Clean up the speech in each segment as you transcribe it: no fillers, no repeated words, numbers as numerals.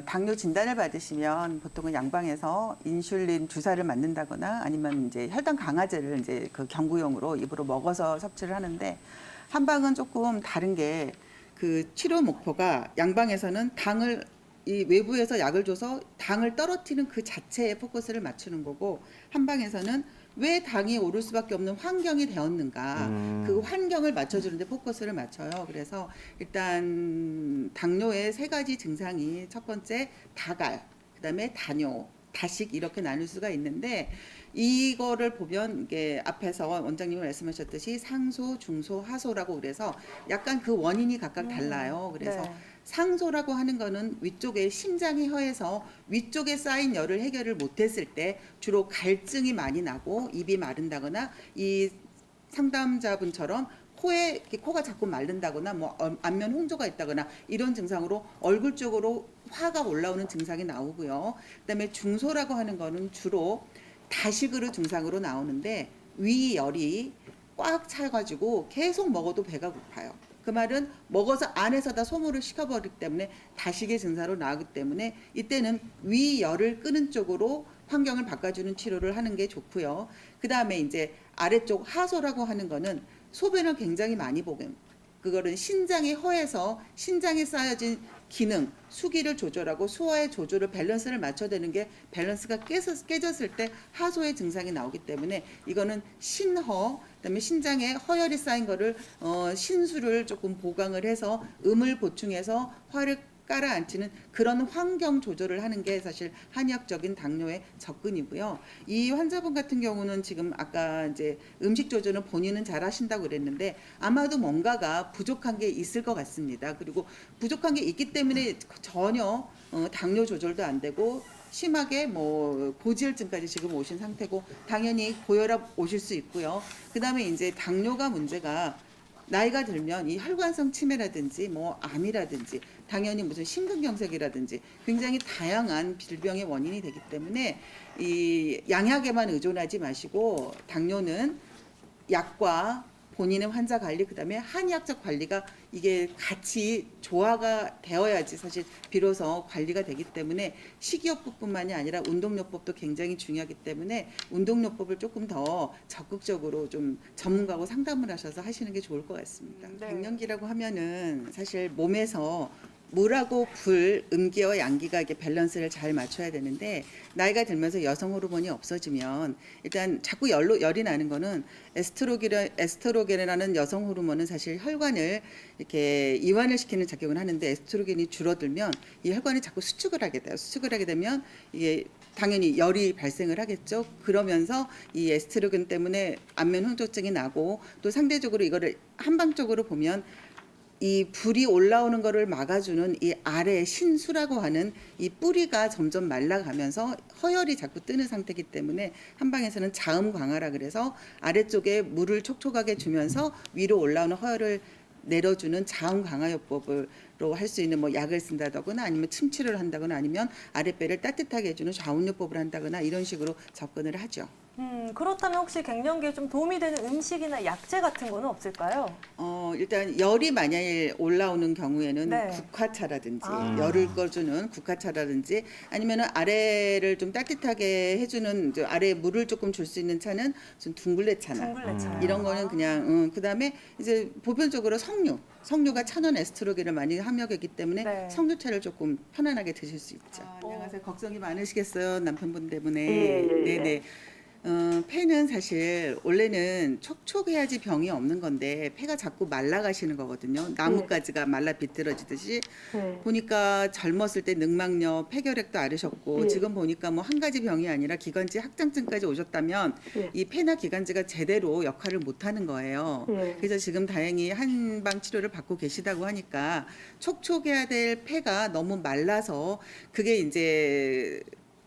당뇨 진단을 받으시면 보통은 양방에서 인슐린 주사를 맞는다거나 아니면 이제 혈당 강화제를 이제 그 경구용으로 입으로 먹어서 섭취를 하는데 한방은 조금 다른 게 그 치료 목표가 양방에서는 당을 이 외부에서 약을 줘서 당을 떨어뜨리는 그 자체에 포커스를 맞추는 거고 한방에서는 왜 당이 오를 수밖에 없는 환경이 되었는가 그 환경을 맞춰주는데 포커스를 맞춰요. 그래서 일단 당뇨의 세 가지 증상이 첫 번째 다갈, 그다음에 다뇨, 다식 이렇게 나눌 수가 있는데 이거를 보면 이게 앞에서 원장님이 말씀하셨듯이 상소, 중소, 하소라고 그래서 약간 그 원인이 각각 달라요. 그래서 네. 상소라고 하는 거는 위쪽에 심장이 허해서 위쪽에 쌓인 열을 해결을 못했을 때 주로 갈증이 많이 나고 입이 마른다거나 이 상담자분처럼 코에 이렇게 코가 자꾸 마른다거나 뭐 안면 홍조가 있다거나 이런 증상으로 얼굴 쪽으로 화가 올라오는 증상이 나오고요. 그다음에 중소라고 하는 거는 주로 다식으로 증상으로 나오는데 위열이 꽉 차가지고 계속 먹어도 배가 고파요. 그 말은 먹어서 안에서 다 소모를 시켜버리기 때문에 다식의 증상으로 나오기 때문에 이때는 위열을 끄는 쪽으로 환경을 바꿔주는 치료를 하는 게 좋고요. 그 다음에 이제 아래쪽 하소라고 하는 거는 소변을 굉장히 많이 보게 그거는 신장이 허해서 신장에 쌓여진 기능, 수기를 조절하고 소화의 조절을 밸런스를 맞춰야 되는 게 밸런스가 깨졌을 때 하소의 증상이 나오기 때문에 이거는 신허, 그다음에 신장에 허열이 쌓인 거를 신수를 조금 보강을 해서 음을 보충해서 화를 깔아앉히는 그런 환경 조절을 하는 게 사실 한의학적인 당뇨의 접근이고요. 이 환자분 같은 경우는 지금 아까 이제 음식 조절은 본인은 잘 하신다고 그랬는데 아마도 뭔가가 부족한 게 있을 것 같습니다. 그리고 부족한 게 있기 때문에 전혀 당뇨 조절도 안 되고 심하게 뭐 고지혈증까지 지금 오신 상태고 당연히 고혈압 오실 수 있고요. 그다음에 이제 당뇨가 문제가 나이가 들면 이 혈관성 치매라든지 뭐 암이라든지 당연히 무슨 심근경색이라든지 굉장히 다양한 질병의 원인이 되기 때문에 이 양약에만 의존하지 마시고 당뇨는 약과 본인의 환자 관리 그다음에 한의학적 관리가 이게 같이 조화가 되어야지 사실 비로소 관리가 되기 때문에 식이요법뿐만이 아니라 운동요법도 굉장히 중요하기 때문에 운동요법을 조금 더 적극적으로 좀 전문가하고 상담을 하셔서 하시는 게 좋을 것 같습니다. 네. 갱년기라고 하면은 사실 몸에서 물하고 불, 음기와 양기가 이렇게 밸런스를 잘 맞춰야 되는데 나이가 들면서 여성 호르몬이 없어지면 일단 자꾸 열이 나는 거는 에스트로겐이라는 여성 호르몬은 사실 혈관을 이렇게 이완을 시키는 작용을 하는데 에스트로겐이 줄어들면 이 혈관이 자꾸 수축을 하게 돼요. 수축을 하게 되면 이게 당연히 열이 발생을 하겠죠. 그러면서 이 에스트로겐 때문에 안면 홍조증이 나고 또 상대적으로 이거를 한방적으로 보면 이 불이 올라오는 거를 막아주는 이 아래 신수라고 하는 이 뿌리가 점점 말라가면서 허열이 자꾸 뜨는 상태이기 때문에 한방에서는 자음 강화라 그래서 아래쪽에 물을 촉촉하게 주면서 위로 올라오는 허열을 내려주는 자음 강화요법으로 할 수 있는 뭐 약을 쓴다거나 아니면 침치료를 한다거나 아니면 아랫배를 따뜻하게 해주는 좌운요법을 한다거나 이런 식으로 접근을 하죠. 그렇다면 혹시 갱년기에 좀 도움이 되는 음식이나 약재 같은 거는 없을까요? 일단 열이 만약에 올라오는 경우에는 네. 국화차라든지 아. 열을 꺼주는 국화차라든지 아니면은 아래를 좀 따뜻하게 해주는 아래 물을 조금 줄 수 있는 차는 좀 둥글레차나 둥글레차요. 이런 거는 그냥 그다음에 이제 보편적으로 석류가 천연 에스트로겐을 많이 함유하기 때문에 네. 석류차를 조금 편안하게 드실 수 있죠. 안녕하세요. 걱정이 많으시겠어요. 남편분 때문에. 예. 네네. 폐는 사실 원래는 촉촉해야지 병이 없는 건데 폐가 자꾸 말라가시는 거거든요. 나뭇가지가 말라 비틀어지듯이 네. 보니까 젊었을 때 늑막염, 폐결핵도 앓으셨고 예. 지금 보니까 뭐 한 가지 병이 아니라 기관지 확장증까지 오셨다면 예. 이 폐나 기관지가 제대로 역할을 못하는 거예요. 예. 그래서 지금 다행히 한방 치료를 받고 계시다고 하니까 촉촉해야 될 폐가 너무 말라서 그게 이제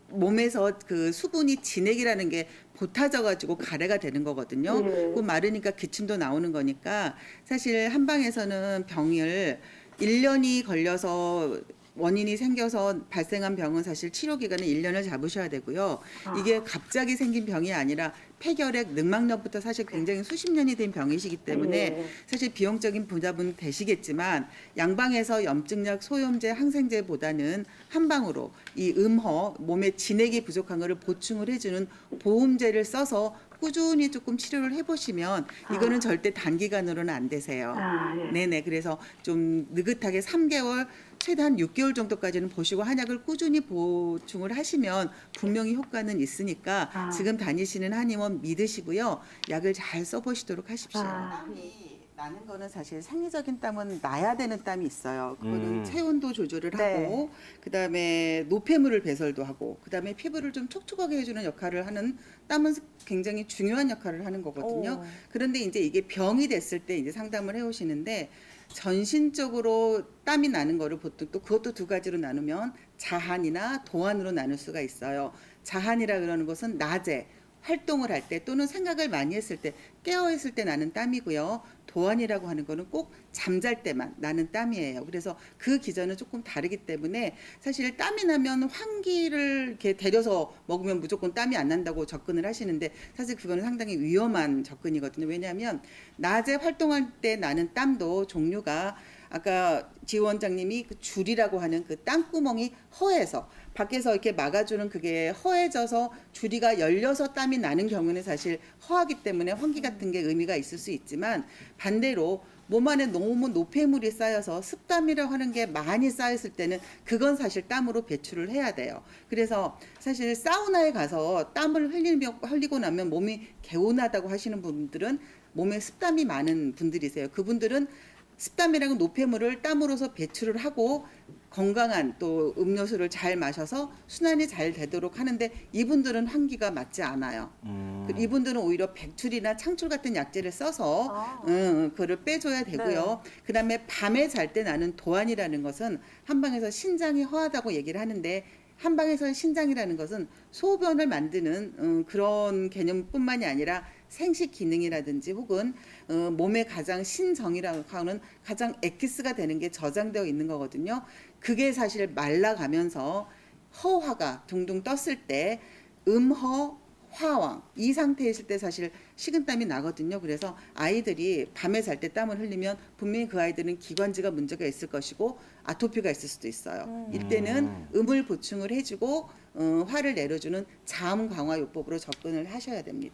몸에서 그 수분이 진액이라는 게 보타져가지고 가래가 되는 거거든요. 예. 그 마르니까 기침도 나오는 거니까 사실 한방에서는 병을 1년이 걸려서 원인이 생겨서 발생한 병은 사실 치료 기간은 1년을 잡으셔야 되고요. 이게 갑자기 생긴 병이 아니라 폐결핵, 늑막염부터 사실 굉장히 수십 년이 된 병이시기 때문에 예. 사실 비용적인 부담은 되시겠지만 양방에서 염증약, 소염제, 항생제보다는 한방으로 이 음허, 몸에 진액이 부족한 것을 보충을 해주는 보음제를 써서 꾸준히 조금 치료를 해보시면 이거는 절대 단기간으로는 안 되세요. 아, 예. 네네. 그래서 좀 느긋하게 3개월, 최대한 6개월 정도까지는 보시고 한약을 꾸준히 보충을 하시면 분명히 효과는 있으니까 아. 지금 다니시는 한의원 믿으시고요. 약을 잘 써보시도록 하십시오. 아. 땀이 나는 거는 사실 생리적인 땀은 나야 되는 땀이 있어요. 그거는 음. 체온도 조절을 네. 하고 그다음에 노폐물을 배설도 하고 그다음에 피부를 좀 촉촉하게 해주는 역할을 하는 땀은 굉장히 중요한 역할을 하는 거거든요. 오. 그런데 이제 이게 병이 됐을 때 이제 상담을 해오시는데 전신적으로 땀이 나는 거를 보통 또 그것도 두 가지로 나누면 자한이나 도한으로 나눌 수가 있어요. 자한이라 그러는 것은 낮에 활동을 할 때 또는 생각을 많이 했을 때 깨어 있을 때 나는 땀이고요. 도안이라고 하는 거는 꼭 잠잘 때만 나는 땀이에요. 그래서 그 기전은 조금 다르기 때문에 사실 땀이 나면 환기를 이렇게 데려서 먹으면 무조건 땀이 안 난다고 접근을 하시는데 사실 그거는 상당히 위험한 접근이거든요. 왜냐하면 낮에 활동할 때 나는 땀도 종류가 아까 지 원장님이 그 줄이라고 하는 그 땀구멍이 허해서 밖에서 이렇게 막아주는 그게 허해져서 줄이가 열려서 땀이 나는 경우는 사실 허하기 때문에 환기 같은 게 의미가 있을 수 있지만 반대로 몸 안에 너무 노폐물이 쌓여서 습땀이라고 하는 게 많이 쌓였을 때는 그건 사실 땀으로 배출을 해야 돼요. 그래서 사실 사우나에 가서 땀을 흘리고 나면 몸이 개운하다고 하시는 분들은 몸에 습땀이 많은 분들이세요. 그분들은 습땀이라는 노폐물을 땀으로서 배출을 하고 건강한 또 음료수를 잘 마셔서 순환이 잘 되도록 하는데 이분들은 환기가 맞지 않아요. 이분들은 오히려 백출이나 창출 같은 약재를 써서 그거를 빼줘야 되고요. 그다음에 밤에 잘 때 나는 도안이라는 것은 한방에서 신장이 허하다고 얘기를 하는데 한방에서 신장이라는 것은 소변을 만드는 그런 개념뿐만이 아니라 생식 기능이라든지 혹은 몸의 가장 신정이라고 하는 가장 엑기스가 되는 게 저장되어 있는 거거든요. 그게 사실 말라가면서 허화가 둥둥 떴을 때 음허 화왕 이 상태에 있을 때 사실 식은땀이 나거든요. 그래서 아이들이 밤에 잘 때 땀을 흘리면 분명히 그 아이들은 기관지가 문제가 있을 것이고 아토피가 있을 수도 있어요. 이때는 음을 보충을 해주고 화를 내려주는 자음 강화 요법으로 접근을 하셔야 됩니다.